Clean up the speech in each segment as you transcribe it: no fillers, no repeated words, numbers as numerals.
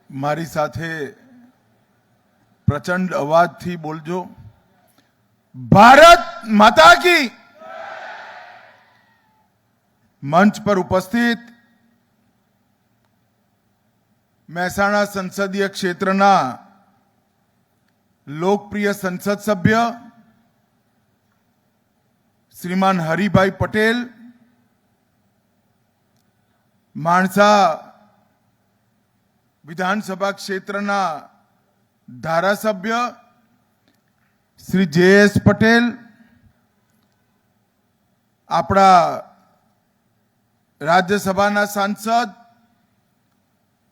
મારી સાથે પ્રચંડ અવાજથી બોલજો। ભારત માતા કી। મંચ પર ઉપસ્થિત મહેસાણા સંસદીય ક્ષેત્રના લોકપ્રિય સંસદ સભ્ય શ્રીમાન હરિભાઈ પટેલ, માણસા વિધાનસભા ક્ષેત્રના ધારાસભ્ય શ્રી જે.એસ. પટેલ, આપણા રાજ્યસભાના સાંસદ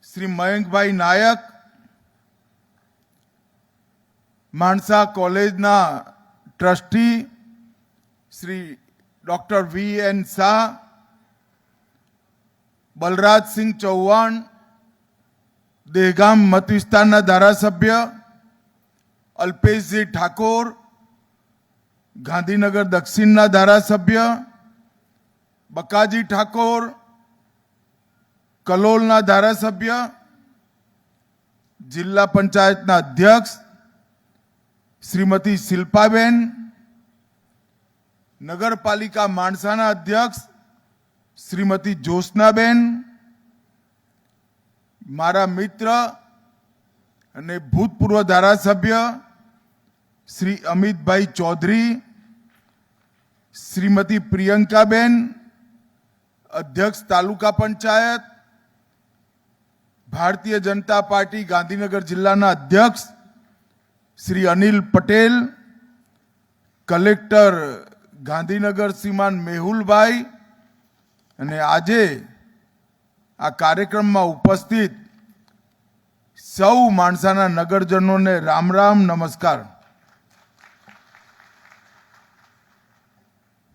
શ્રી મયંકભાઈ નાયક, માણસા કોલેજના ટ્રસ્ટી શ્રી ડોક્ટર વી.એન. શાહ, બલરાજસિંહ ચૌહાણ, દહેગામ મત વિસ્તારના ધારાસભ્ય અલ્પેશજી ઠાકોર, ગાંધીનગર દક્ષિણના ધારાસભ્ય બકાજી ઠાકોર, કલોલના ધારાસભ્ય, જિલ્લા પંચાયતના અધ્યક્ષ શ્રીમતી શિલ્પાબેન, નગરપાલિકા માણસાના અધ્યક્ષ શ્રીમતી જ્યોત્સનાબેન, મારા મિત્ર અને ભૂતપૂર્વ ધારાસભ્ય શ્રી અમિતભાઈ ચૌધરી, શ્રીમતી પ્રિયંકાબેન, અધ્યક્ષ તાલુકા પંચાયત, ભારતીય જનતા પાર્ટી ગાંધીનગર જિલ્લાના અધ્યક્ષ શ્રી અનિલ પટેલ, કલેક્ટર ગાંધીનગર શ્રીમાન મેહુલભાઈ, અને આજે આ કાર્યક્રમમાં ઉપસ્થિત સૌ માણસાના નગરજનોને રામ રામ નમસ્કાર।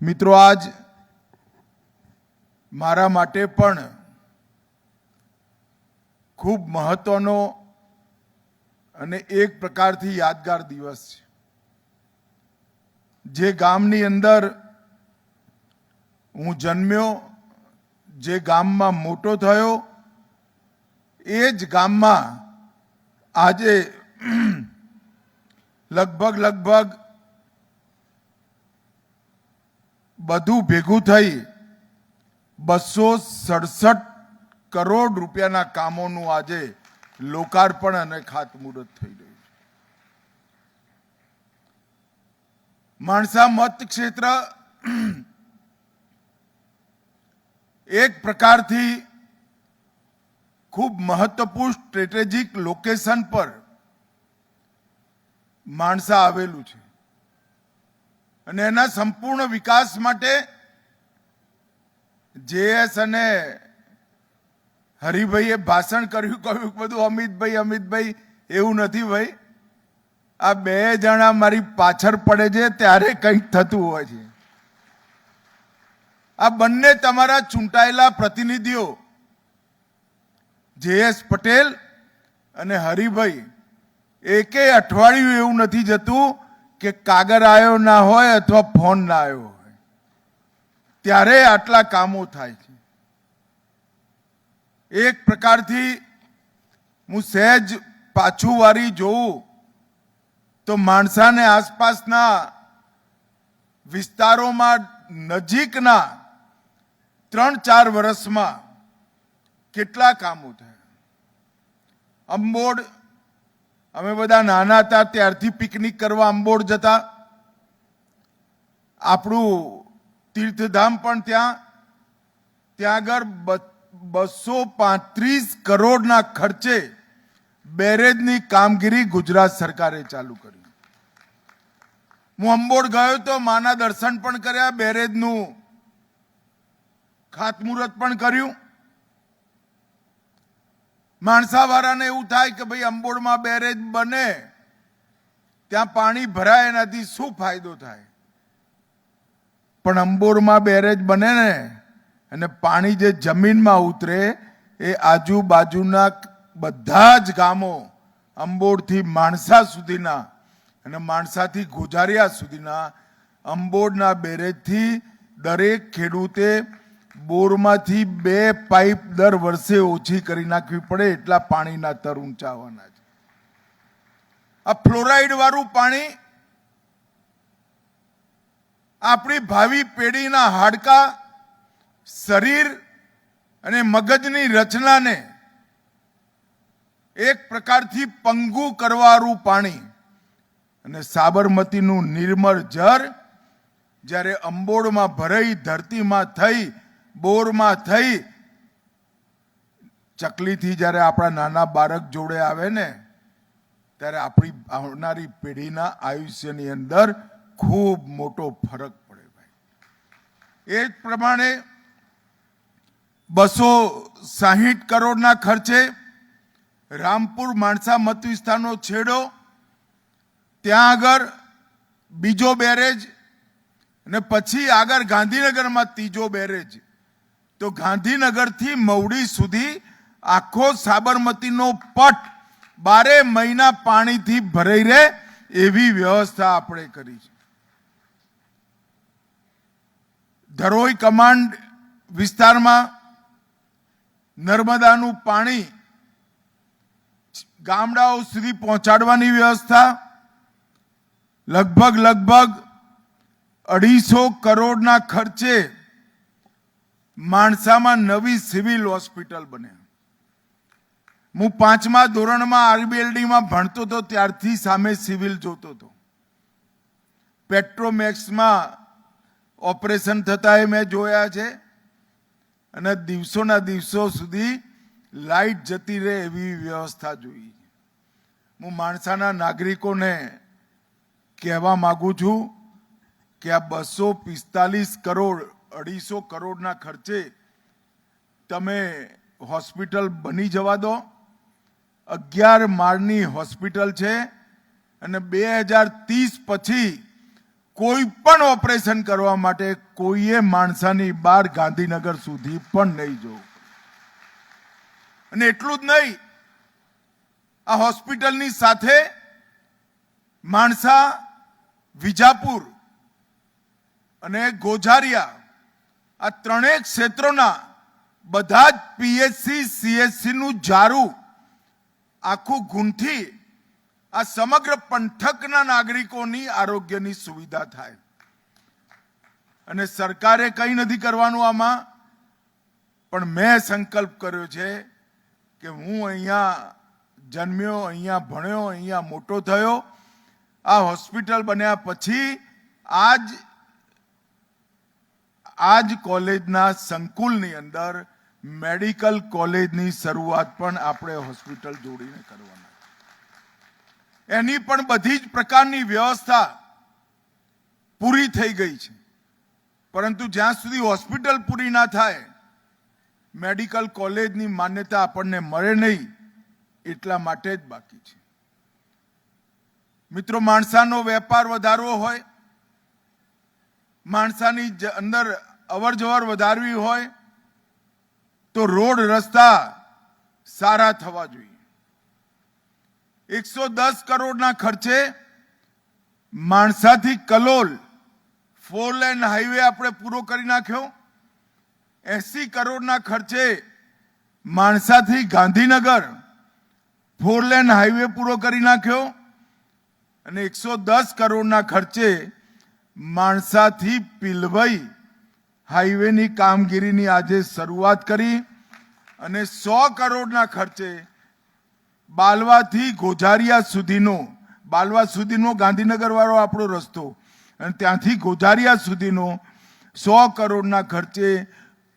મિત્રો, આજ મારા માટે પણ ખૂબ મહત્વનો અને એક પ્રકારથી યાદગાર દિવસ છે। જે ગામની અંદર હું જન્મ્યો, જે ગામમાં મોટો થયો, એ જ ગામમાં આજે લગભગ બધું ભેગું થઈ 267 કરોડ રૂપિયાના કામોનું આજે લોકાર્પણ અને ખાતમુહૂર્ત થઈ રહ્યું છે। માણસા મત ક્ષેત્ર એક પ્રકારથી ખૂબ મહત્વપૂર્ણ સ્ટ્રેટેજિક લોકેશન પર માણસા આવેલું છે અને એના સંપૂર્ણ વિકાસ માટે જે.એસ. અને હરિભાઈએ ભાષણ કર્યું, કહ્યું બધું અમિતભાઈ એવું નથી ભાઈ, આ બે જણા મારી પાછળ પડે છે ત્યારે કંઈક થતું હોય છે। આ બંને તમારા ચૂંટાયેલા પ્રતિનિધિઓ જે.એસ. પટેલ અને હરિભાઈ, એકેય અઠવાડિયું એવું નથી જતું કે કાગળ આવ્યો ના હોય અથવા ફોન ના આવ્યો હોય, ત્યારે આટલા કામો થાય છે। એક પ્રકારથી હું સહેજ પાછું વારી જોઉં તો માણસાને આસપાસના વિસ્તારોમાં નજીકના 3-4 વર્ષમાં કેટલા કામો થયા। અંબોડ, અમે બધા નાના હતા ત્યારથી પિકનિક કરવા અંબોડ જતા, આપણું તીર્થધામ પણ ત્યાં આગળ 235 કરોડના ખર્ચે બેરેજની કામગીરી ગુજરાત સરકારે ચાલુ કરી। હું અંબોડ ગયો તો માના દર્શન પણ કર્યા, બેરેજનું ખાતમુહૂર્ત પણ કર્યું। માણસાવાળાને એવું થાય કે ભાઈ અંબોડમાં બેરેજ બને, ત્યાં પાણી ભરાય, એનાથી શું ફાયદો થાય? પણ અંબોડમાં બેરેજ બને ને અને પાણી જે જમીનમાં ઉતરે એ આજુબાજુના બધા જ ગામો, અંબોડથી માણસા સુધીના અને માણસાથી ગોજારિયા સુધીના અંબોડના બેરેજથી દરેક ખેડૂતે બોરમાંથી 2 પાઇપ દર વર્ષે ઓછી કરી નાખવી પડે એટલા પાણીના તર ઊંચા આવવાના છે. આ ફ્લોરાઇડ વાળું પાણી આપણી ભાવિ પેઢીના હાડકા, શરીર અને મગજની રચનાને એક પ્રકારથી પંગુ કરવાવાળું પાણી અને સાબરમતીનું નિર્મળ જળ જ્યારે અંબોડમાં ભરાઈ, ધરતીમાં થઈ, બોરમાં થઈ, ચકલીથી જ્યારે આપણા નાના બાળક જોડે આવે ને ત્યારે આપણી આવનારી પેઢીના આયુષ્યની અંદર ખૂબ મોટો ફરક પડે ભાઈ. એ જ પ્રમાણે 260 કરોડના ખર્ચે રામપુર માણસા મત વિસ્તારનો છેડો, ત્યાં આગળ બીજો બેરેજ અને પછી આગળ ગાંધીનગરમાં ત્રીજો બેરેજ. તો ગાંધીનગરથી મવડી સુધી આખો સાબરમતીનો પટ 12 મહિના પાણીથી ભરાઈ રહે એવી વ્યવસ્થા આપણે કરી છે. ધરોઈ કમાન્ડ વિસ્તારમાં નર્મદાનું પાણી ગામડાઓ સુધી પહોંચાડવાની વ્યવસ્થા લગભગ 250 કરોડના ખર્ચે માણસામાં નવી સિવિલ હોસ્પિટલ બને. હું 5મા ધોરણમાં આરબીએલડીમાં ભણતો હતો ત્યારથી સામે સિવિલ જોતો હતો. પેટ્રોમેક્સમાં ઓપરેશન થતા એ મેં જોયા છે અને દિવસોના દિવસો સુધી લાઇટ જતી રહે એવી વ્યવસ્થા જોઈ. હું માણસાના નાગરિકોને કહેવા માંગુ છું કે આ 245 કરોડ 250 કરોડના ખર્ચે તમે હોસ્પિટલ બની જવા દો. 11 માળની હોસ્પિટલ છે અને 2030 પછી કોઈ પણ ઓપરેશન કરવા માટે કોઈએ માણસાની બહાર ગાંધીનગર સુધી પણ નહીં જવું. અને એટલું જ નહીં, આ હોસ્પિટલની સાથે માણસા, વિજાપુર અને ગોઝારિયા આ ત્રણેય ક્ષેત્રોના બધા જ પીએચસી, સીએચસી નું જારું આખું ગુંથી આ સમગ્ર પંથકના નાગરિકોની આરોગ્યની સુવિધા થાય. અને સરકારે કંઈ નથી કરવાનું આમાં, પણ મેં સંકલ્પ કર્યો છે કે હું અહીંયા જન્મ્યો, અહીંયા ભણ્યો, અહીંયા મોટો થયો. આ હોસ્પિટલ બન્યા પછી આજ કોલેજના સંકુલની અંદર મેડિકલ કોલેજની શરૂઆત પણ આપણે હોસ્પિટલ જોડીને કરવાના. એની પણ બધી જ પ્રકારની વ્યવસ્થા પૂરી થઈ ગઈ છે. પરંતુ જ્યાં સુધી હોસ્પિટલ પૂરી ના થાય, મેડિકલ કોલેજની માન્યતા આપણને મળે નહીં, એટલા માટે જ બાકી છે. મિત્રો, માણસાનો વેપાર વધારવો હોય, માણસાની અંદર અવર જવર વધારવી હોય તો રોડ રસ્તા સારા થવા જોઈએ. 110 કરોડના ખર્ચે માણસાથી કલોલ 4 લેન હાઈવે આપણે પૂરો કરી નાખ્યો. 80 કરોડના ખર્ચે માણસાથી ગાંધીનગર 4 લેન હાઈવે પૂરો કરી નાખ્યો. અને 110 કરોડના ખર્ચે માણસાથી પીલવઈ હાઈવેની કામગીરીની આજે શરૂઆત કરી. અને 100 કરોડના ખર્ચે બાલવાથી ગોઝારિયા સુધીનો ગાંધીનગર વાળો આપણો રસ્તો અને ત્યાંથી ગોઝારિયા સુધીનો 100 કરોડના ખર્ચે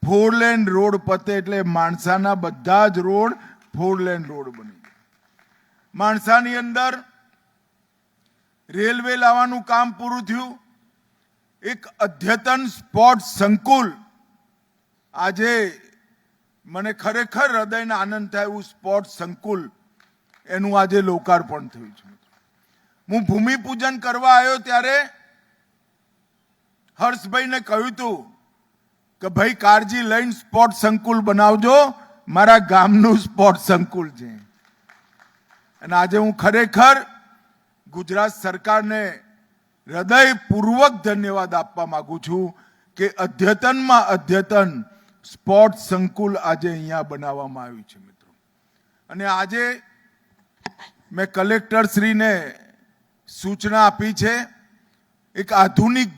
4 લેન રોડ પતે એટલે માણસાના બધા જ રોડ 4 લેન રોડ બની ગયા. માણસાની અંદર રેલવે લાવવાનું કામ પૂરું થયું. એક અદ્યતન સ્પોર્ટ્સ સંકુલ, આજે મને ખરેખર હૃદયને આનંદ થાય એવું સ્પોર્ટ્સ સંકુલ, એનું આજે લોકાર્પણ થયું છે. હું ભૂમિપૂજન કરવા આવ્યો ત્યારે હર્ષભાઈને કહ્યું હતું કે ભાઈ કાળજી લઈને સ્પોર્ટ્સ સંકુલ બનાવજો, મારા ગામનું સ્પોર્ટ્સ સંકુલ છે. અને આજે હું ખરેખર ગુજરાત સરકારને હૃદયપૂર્વક ધન્યવાદ આપવા માંગુ છું કે અદ્યતનમાં અદ્યતન સ્પોર્ટ્સ સંકુલ આજે અહીંયા બનાવવામાં આવ્યું છે મિત્રો. અને આજે મેં કલેક્ટરશ્રીને સૂચના આપી છે, એક આધુનિક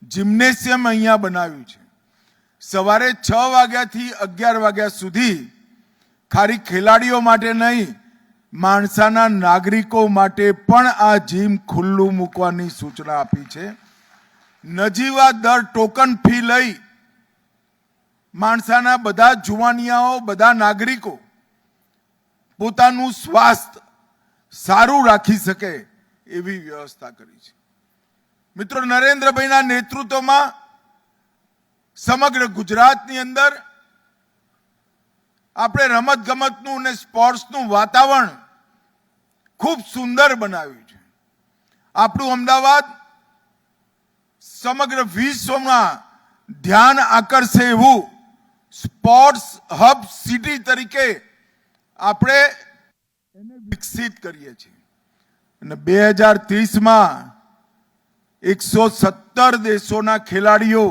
જિમ્નેશિયમ અહીંયા બનાવ્યું છે. સવારે 6 વાગ્યાથી 11 વાગ્યા સુધી ખાલી ખેલાડીઓ માટે નહીં, માણસાના નાગરિકો માટે પણ આ જીમ ખુલ્લું મૂકવાની સૂચના આપી છે. નજીવા દર ટોકન ફી લઈ માણસાના બધા જુવાનિયાઓ, બધા નાગરિકો પોતાનું સ્વાસ્થ્ય સારું રાખી શકે એવી વ્યવસ્થા કરી છે. મિત્રો, નરેન્દ્રભાઈના નેતૃત્વમાં સમગ્ર ગુજરાતની અંદર આપણે રમત ગમતનું અને સ્પોર્ટ્સનું વાતાવરણ ખૂબ સુંદર બનાવ્યું છે. આપણું અમદાવાદ સમગ્ર વિશ્વમાં ધ્યાન આકર્ષે એવું સ્પોર્ટ્સ હબ સિટી તરીકે આપણે એને વિકસિત કરીએ છીએ. અને 2030માં 117 દેશોના ખેલાડીઓ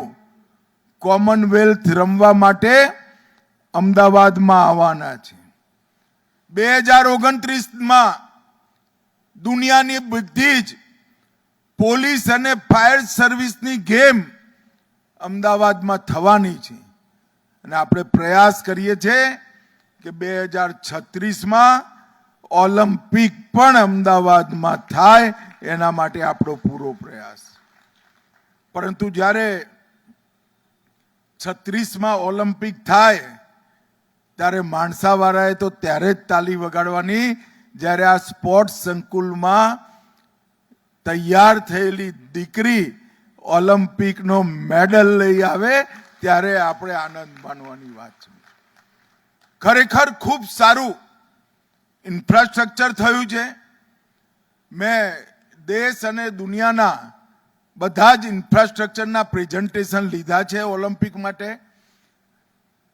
કોમનવેલ્થ રમવા માટે અમદાવાદમાં આવવાના છે. 2029માં દુનિયાની બધી જ પોલીસ અને ફાયર સર્વિસની ગેમ અમદાવાદમાં થવાની છે. અને આપણે પ્રયાસ કરીએ છીએ કે 2036માં ઓલિમ્પિક પણ અમદાવાદમાં થાય, એના માટે આપણો પૂરો પ્રયાસ. પરંતુ જ્યારે 36માં ઓલિમ્પિક થાય ત્યારે માણસાવાળાએ તો ત્યારે જ તાલી વગાડવાની જ્યારે આ સ્પોર્ટ્સ સંકુલમાં તૈયાર થયેલી દીકરી ઓલિમ્પિકનો મેડલ લઈ આવે, ત્યારે આપણે આનંદ માનવાની વાત છે. ખરેખર ખૂબ સારું ઇન્ફ્રાસ્ટ્રક્ચર થયું છે. મેં દેશ અને દુનિયાના બધા જ ઇન્ફ્રાસ્ટ્રક્ચરના પ્રેઝન્ટેશન લીધા છે ઓલિમ્પિક માટે.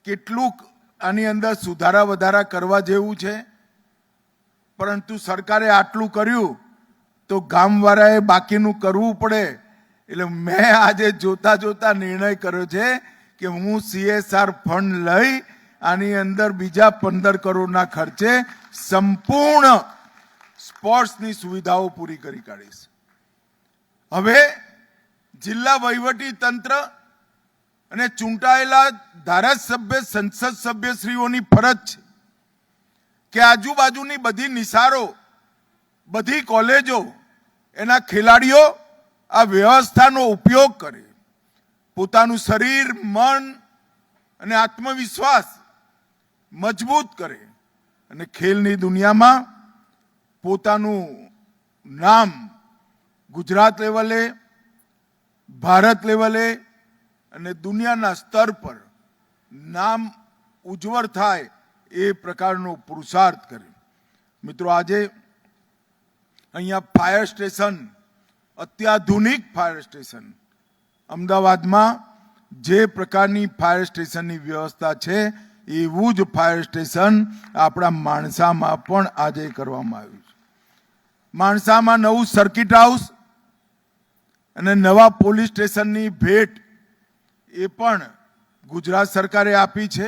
કેટલુંક આની અંદર સુધારા વધારા કરવા જેવું છે, પરંતુ સરકારે આટલું કર્યું તો ગામવાળાએ બાકીનું કરવું પડે. એટલે મેં આજે જોતા જોતા નિર્ણય કર્યો છે કે હું CSR ફંડ લઈ આની અંદર બીજા 15 કરોડના ખર્ચે સંપૂર્ણ સ્પોર્ટ્સની સુવિધાઓ પૂરી કરી કાઢીશ. હવે જિલ્લા વહીવટી તંત્ર અને ચૂંટાયેલા ધારાસભ્ય, સંસદ સભ્યશ્રીઓની ફરજ છે કે આજુબાજુની બધી નિશાળો, બધી કોલેજો, એના ખેલાડીઓ આ વ્યવસ્થાનો ઉપયોગ કરે, પોતાનું શરીર, મન અને આત્મવિશ્વાસ મજબૂત કરે અને ખેલની દુનિયામાં પોતાનું નામ ગુજરાત લેવલે, ભારત લેવલે અને દુનિયાના સ્તર પર નામ ઉજ્જવળ થાય એ પ્રકારનો પુરુષાર્થ કરે. મિત્રો, આજે અહીંયા ફાયર સ્ટેશન, અત્યાધુનિક ફાયર સ્ટેશન અમદાવાદમાં જે પ્રકારની ફાયર સ્ટેશનની વ્યવસ્થા છે એવું જ ફાયર સ્ટેશન આપણા માણસામાં પણ આજે કરવામાં આવ્યું છે. માણસામાં નવું સર્કિટ હાઉસ અને નવા પોલીસ સ્ટેશનની ભેટ એ પણ ગુજરાત સરકારે આપી છે.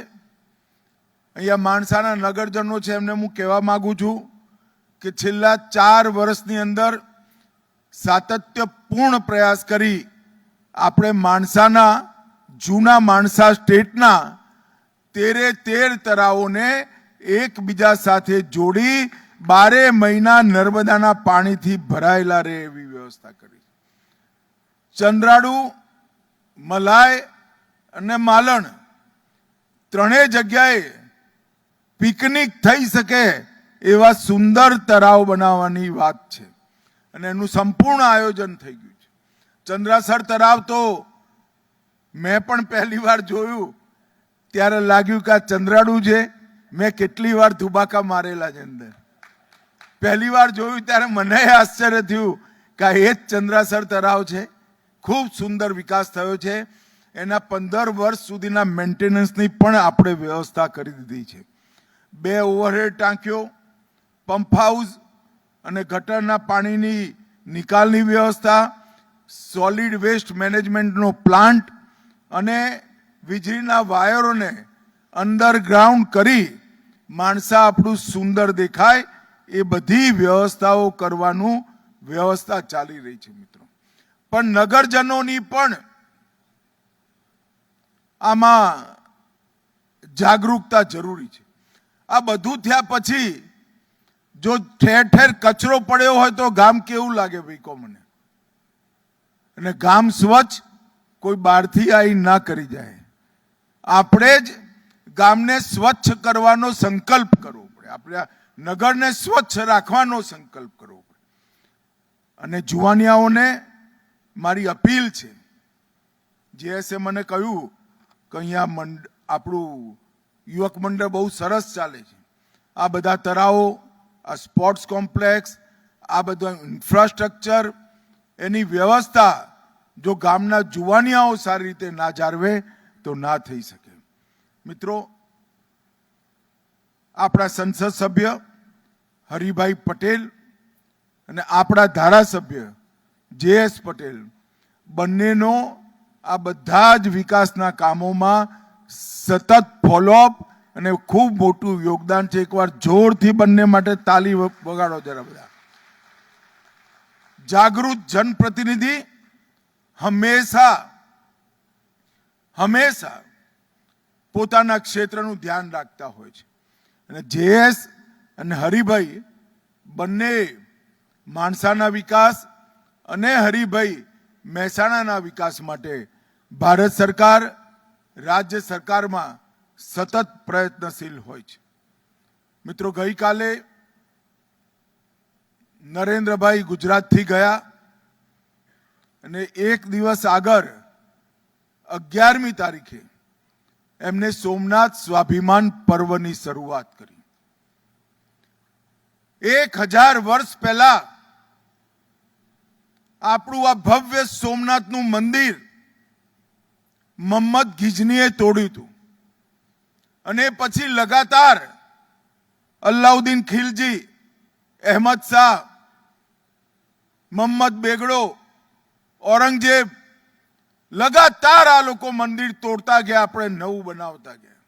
અહીંયા માણસાના નગરજનો છે, એમને હું કહેવા માંગુ છું કે છેલ્લા 4 વર્ષની અંદર સાતત્યપૂર્ણ પ્રયાસ કરી આપણે માણસાના જૂના માણસા સ્ટેટના 13 તળાવોને એકબીજા સાથે જોડી 12 મહિના નર્મદાના પાણીથી ભરાયેલા રહે એવી વ્યવસ્થા કરી. ચંદ્રાડુ, મલાય અને માલણ ત્રણેય જગ્યાએ પિકનિક થઈ શકે એવા સુંદર તળાવ બનાવવાની વાત છે અને એનું સંપૂર્ણ આયોજન થઈ ગયું છે. ચંદ્રાસર તળાવ તો મેં પણ પહેલી વાર જોયું ત્યારે લાગ્યું કે આ ચંદ્રાડુ છે. મેં કેટલી વાર ધુબાકા મારેલા છે અંદર. પહેલી વાર જોયું ત્યારે મને આશ્ચર્ય થયું કે એ જ ચંદ્રાસર તળાવ છે. ખૂબ સુંદર વિકાસ થયો છે. એના 15 વર્ષ સુધીના મેન્ટેનન્સની પણ આપણે વ્યવસ્થા કરી દીધી છે. 2 ઓવરહેડ ટાંકીઓ, પંપ હાઉસ અને ગટરના પાણીની નિકાલની વ્યવસ્થા, સોલિડ વેસ્ટ મેનેજમેન્ટનો પ્લાન્ટ અને વીજળીના વાયરોને અંડરગ્રાઉન્ડ કરી માણસા આપણું સુંદર દેખાય એ બધી વ્યવસ્થાઓ કરવાનું વ્યવસ્થા ચાલી રહી છે મિત્રો. પણ નગરજનોની પણ આમાં જાગૃતતા જરૂરી છે. આ બધું થયા પછી જો ઠેર ઠેર કચરો પડ્યો હોય તો ગામ કેવું લાગે ભાઈ કો મને? અને ગામ સ્વચ્છ કોઈ બહારથી આવી ના કરી જાય. આપણે જ ગામને સ્વચ્છ કરવાનો સંકલ્પ કરવો પડે. આપણે નગરને સ્વચ્છ રાખવાનો સંકલ્પ કરવો પડે. અને જુવાનિયાઓને મારી અપીલ છે, જેસે મને કહ્યું કે અહીંયા આપણું યુવક મંડળ બહુ સરસ ચાલે છે. આ બધા તળાવો, આ સ્પોર્ટ્સ કોમ્પ્લેક્સ, આ બધું ઇન્ફ્રાસ્ટ્રક્ચર, એની વ્યવસ્થા જો ગામના જુવાનિયાઓ સારી રીતે ના જાળવે તો ના થઈ શકે. મિત્રો, આપણા સંસદ સભ્ય હરિભાઈ પટેલ અને આપણા ધારાસભ્ય JS પટેલ બંનેનો આ બધા જ વિકાસના કામોમાં સતત ફોલોઅપ અને ખૂબ મોટું યોગદાન છે. એકવાર જોરથી બંને માટે તાલી વગાડો જરા બધા. જાગૃત જનપ્રતિનિધિ હંમેશા પોતાના ક્ષેત્રનું ધ્યાન રાખતા હોય છે. અને JS અને હરિભાઈ બંને માણસાના વિકાસ અને હરિભાઈ મહેસાણાના વિકાસ માટે ભારત સરકાર, રાજ્ય સરકારમાં સતત પ્રયત્નશીલ હોય છે. મિત્રો, ગઈકાલે નરેન્દ્રભાઈ ગુજરાતથી ગયા અને એક દિવસ આગળ 11મી તારીખે એમને સોમનાથ સ્વાભિમાન પર્વની શરૂઆત કરી. 1000 વર્ષ પહેલા આપણું આ ભવ્ય સોમનાથનું મંદિર મોહમ્મદ ગિજનીએ તોડ્યું હતું. અને પછી લગાતાર અલાઉદ્દીન ખિલજી, અહેમદ શાહ, મોહમ્મદ બેગડો, ઔરંગઝેબ લગાતાર આ લોકો મંદિર તોડતા ગયા, આપણે નવું બનાવતા ગયા.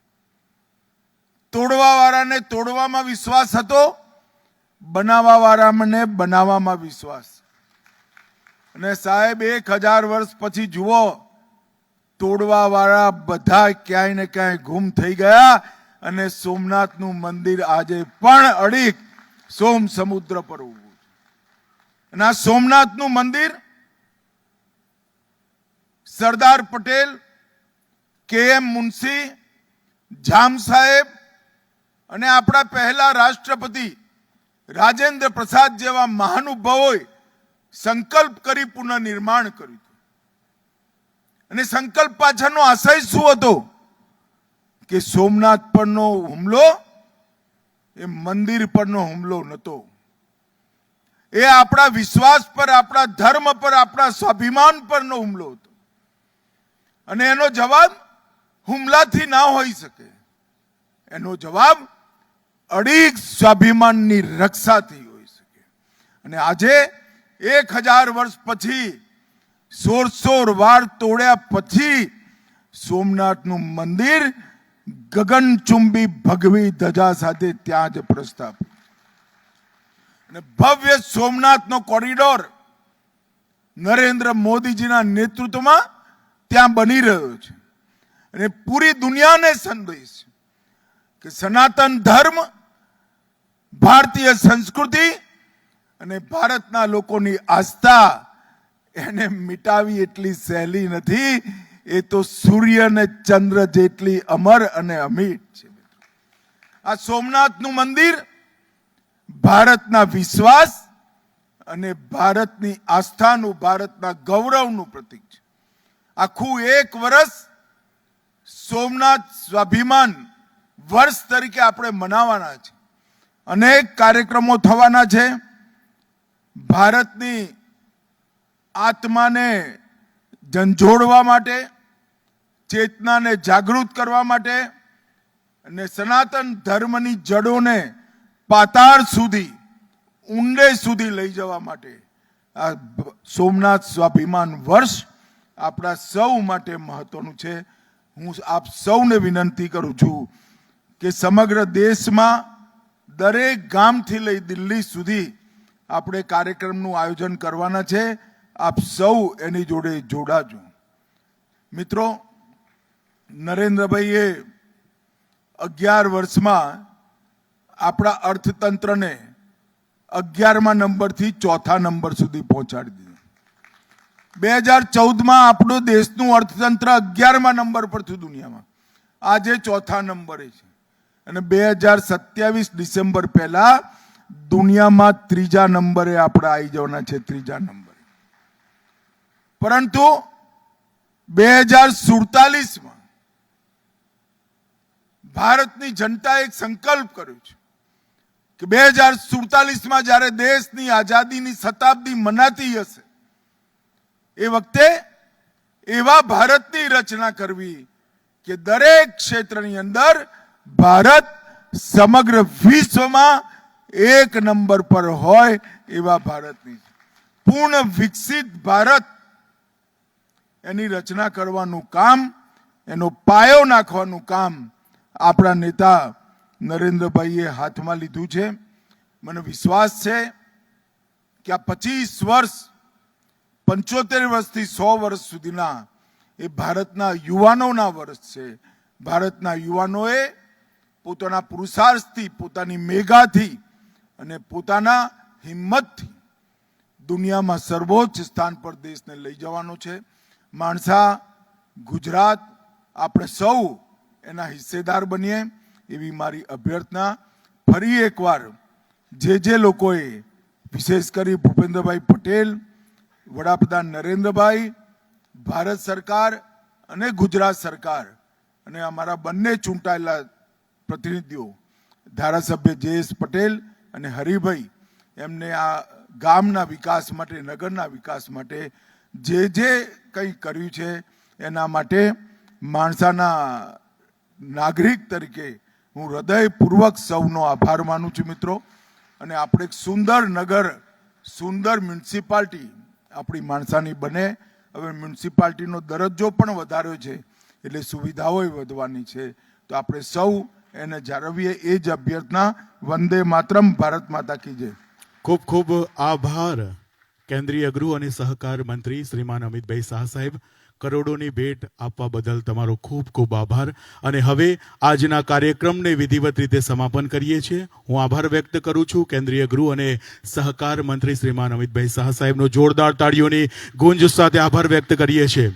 તોડવા વાળાને તોડવામાં વિશ્વાસ હતો, બનાવવા વાળાને બનાવવામાં વિશ્વાસ. અને સાહેબ 1000 વર્ષ પછી જુઓ, તોડવા વાળા બધા ક્યાંય ને ક્યાંય ગુમ થઈ ગયા અને સોમનાથનું મંદિર આજે પણ અડીક સોમ સમુદ્ર પર ઊભું છે. અને આ સોમનાથનું મંદિર સરદાર પટેલ, KM મુનશી, જામ સાહેબ અને આપણા પહેલા રાષ્ટ્રપતિ રાજેન્દ્ર પ્રસાદ જેવા મહાનુભાવોએ સંકલ્પ કરી પુનઃનિર્માણ કર્યું. અને સંકલ્પ પાછળનો આશય શું હતો? કે સોમનાથ પરનો હુમલો એ મંદિર પરનો હુમલો નહોતો. એ આપણા વિશ્વાસ પર, આપણા ધર્મ પર, આપણા સ્વાભિમાન પરનો હુમલો હતો. અને એનો જવાબ હુમલાથી ના હોઈ શકે. એનો જવાબ અડીક સ્વાભિમાનની રક્ષાથી હોઈ શકે. અને આજે 1000 વર્ષ પછી 16 વાર તોડ્યા પછી સોમનાથનું મંદિર ગગનચુંબી ભગવી ધજા સાથે ત્યાં જ પ્રસ્થાપિત. અને ભવ્ય સોમનાથનો કોરિડોર નરેન્દ્ર મોદીજીના નેતૃત્વમાં ત્યાં બની રહ્યો છે. અને પૂરી દુનિયાને સંદેશ કે સનાતન ધર્મ, ભારતીય સંસ્કૃતિ અને ભારતના લોકોની આસ્થા એને મિટાવી એટલી સહેલી નથી. એ તો સૂર્ય અને ચંદ્ર જેટલી અમર અને અમિટ છે. આ સોમનાથનું મંદિર ભારતના વિશ્વાસ અને ભારતની આસ્થાનું, ભારતના ગૌરવનું પ્રતીક છે. આખું 1 વર્ષ સોમનાથ સ્વાભિમાન વર્ષ તરીકે આપણે મનાવવાના છે. અનેક કાર્યક્રમો થવાના છે. ભારતની આત્માને ઝંઝોળવા માટે, ચેતનાને જાગૃત કરવા માટે અને સનાતન ધર્મની જડોને પાતાળ સુધી, ઊંડે સુધી લઈ જવા માટે આ સોમનાથ સ્વાભિમાન વર્ષ આપણા સૌ માટે મહત્વનું છે. હું આપ સૌને વિનંતી કરું છું કે સમગ્ર દેશમાં દરેક ગામથી લઈ દિલ્હી સુધી આપણે કાર્યક્રમનું આયોજન કરવાના છે. આપ સૌ એની જોડે જોડાજો. મિત્રો, નરેન્દ્રભાઈએ 11 વર્ષમાં આપણા અર્થતંત્રને 11મા નંબરથી 4થા નંબર સુધી પહોંચાડી દીધું. 2014માં આપણું દેશનું અર્થતંત્ર 11મા નંબર પર થયું દુનિયામાં, આજે 4થા નંબરે છે. અને 2027 ડિસેમ્બર પહેલા દુનિયામાં 3જા નંબરે આપણે આવી જવાના છે, 3જા નંબરે. પરંતુ 2047માં ભારતની જનતાએ એક સંકલ્પ કર્યો છે કે 2047માં જ્યારે દેશની આઝાદીની શતાબ્દી મનાતી હશે એ વખતે એવા ભારતની રચના કરવી કે દરેક ક્ષેત્રની અંદર ભારત સમગ્ર વિશ્વમાં 1 નંબર પર હોય એવા ભારતની પૂર્ણ વિકસિત ભારત એની રચના કરવાનું કામ, એનો પાયો નાખવાનું કામ આપણા નેતા નરેન્દ્રભાઈએ હાથમાં લીધું છે. મને વિશ્વાસ છે કે આ 25 વર્ષ 75 વર્ષથી 100 વર્ષ સુધીના એ ભારતના યુવાનોના વર્ષ છે. ભારતના યુવાનોએ પોતાના પુરુષાર્થથી, પોતાની મેગાથી અને પોતાના હિંમતથી દુનિયામાં સર્વોચ્ચ સ્થાન પર દેશને લઈ જવાનો છે. માણસા, ગુજરાત, આપણે સૌ એના હિસ્સેદાર બનીએ એવી મારી અભ્યર્થના. ફરી એકવાર જે લોકોએ, વિશેષ કરી ભૂપેન્દ્રભાઈ પટેલ, વડાપ્રધાન નરેન્દ્રભાઈ, ભારત સરકાર અને ગુજરાત સરકાર અને અમારા બંને ચૂંટાયેલા પ્રતિનિધિઓ ધારાસભ્ય જે.એસ. પટેલ અને હરિભાઈ, એમને આ ગામના વિકાસ માટે, નગરના વિકાસ માટે જે કંઈ કર્યું છે એના માટે માણસાના નાગરિક તરીકે હું હૃદયપૂર્વક સૌનો આભાર માનું છું. મિત્રો, અને આપણે એક સુંદર નગર, સુંદર મ્યુનિસિપાલિટી આપણી માણસાની બને. હવે મ્યુનિસિપાલિટીનો દરજ્જો પણ વધાર્યો છે એટલે સુવિધાઓ વધવાની છે, તો આપણે સૌ એને જાળવીએ એ જ અભ્યર્થના. વંદે માતરમ. ભારત માતા કી જય. ખૂબ ખૂબ આભાર કેન્દ્રીય ગૃહ અને સહકાર મંત્રી શ્રીમાન અમિતભાઈ શાહ સાહેબ. કરોડોની ભેટ આપવા બદલ તમારો ખૂબ ખૂબ આભાર. અને હવે આજના કાર્યક્રમને વિધિવત રીતે સમાપન કરીએ છીએ. હું આભાર વ્યક્ત કરું છું કેન્દ્રીય ગૃહ અને સહકાર મંત્રી શ્રીમાન અમિતભાઈ શાહ સાહેબનો જોરદાર તાળીઓની ગુંજ સાથે આભાર વ્યક્ત કરીએ છીએ.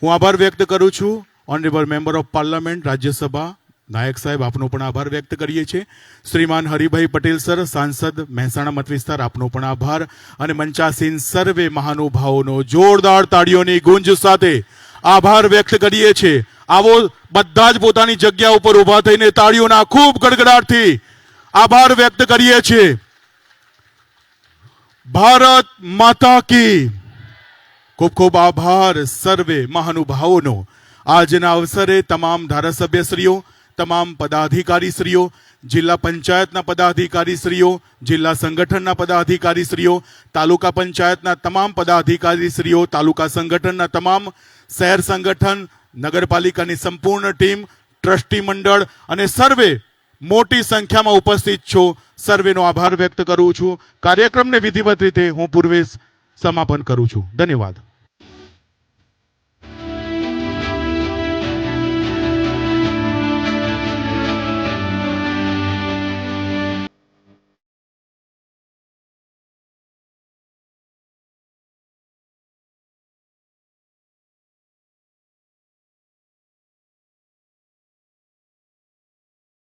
હું આભાર વ્યક્ત કરું છું honourable member of parliament Rajya Sabha Nayak સાહેબ, આપનો પણ આભાર વ્યક્ત કરીએ છીએ. શ્રીમાન હરિભાઈ પટેલ સર, સાંસદ મહેસાણા મત વિસ્તાર, આપનો પણ આભાર. અને મંચાસીન સર્વે મહાનુભાવોનો જોરદાર તાળીઓની ગુંજ સાથે આભાર વ્યક્ત કરીએ છીએ. આવો બધા જ પોતાની જગ્યા ઉપર ઉભા થઈને તાળીઓના ખૂબ ગડગડાટથી આભાર વ્યક્ત કરીએ છીએ. ભારત માતા કી. ખૂબ ખૂબ આભાર સર્વે મહાનુભાવોનો. આજના અવસરે તમામ ધારાસભ્યશ્રીઓ, તમામ પદાધિકારીશ્રીઓ, જિલ્લા પંચાયતના પદાધિકારીશ્રીઓ, જિલ્લા સંગઠનના પદાધિકારીશ્રીઓ, તાલુકા પંચાયતના તમામ પદાધિકારીશ્રીઓ, તાલુકા સંગઠનના તમામ, શહેર સંગઠન, નગરપાલિકાની સંપૂર્ણ ટીમ, ટ્રસ્ટી મંડળ અને સર્વે મોટી સંખ્યામાં ઉપસ્થિત છો, સર્વેનો આભાર વ્યક્ત કરું છું. કાર્યક્રમને વિધિવત રીતે હું પૂર્વે સમાપન કરું છું. ધન્યવાદ.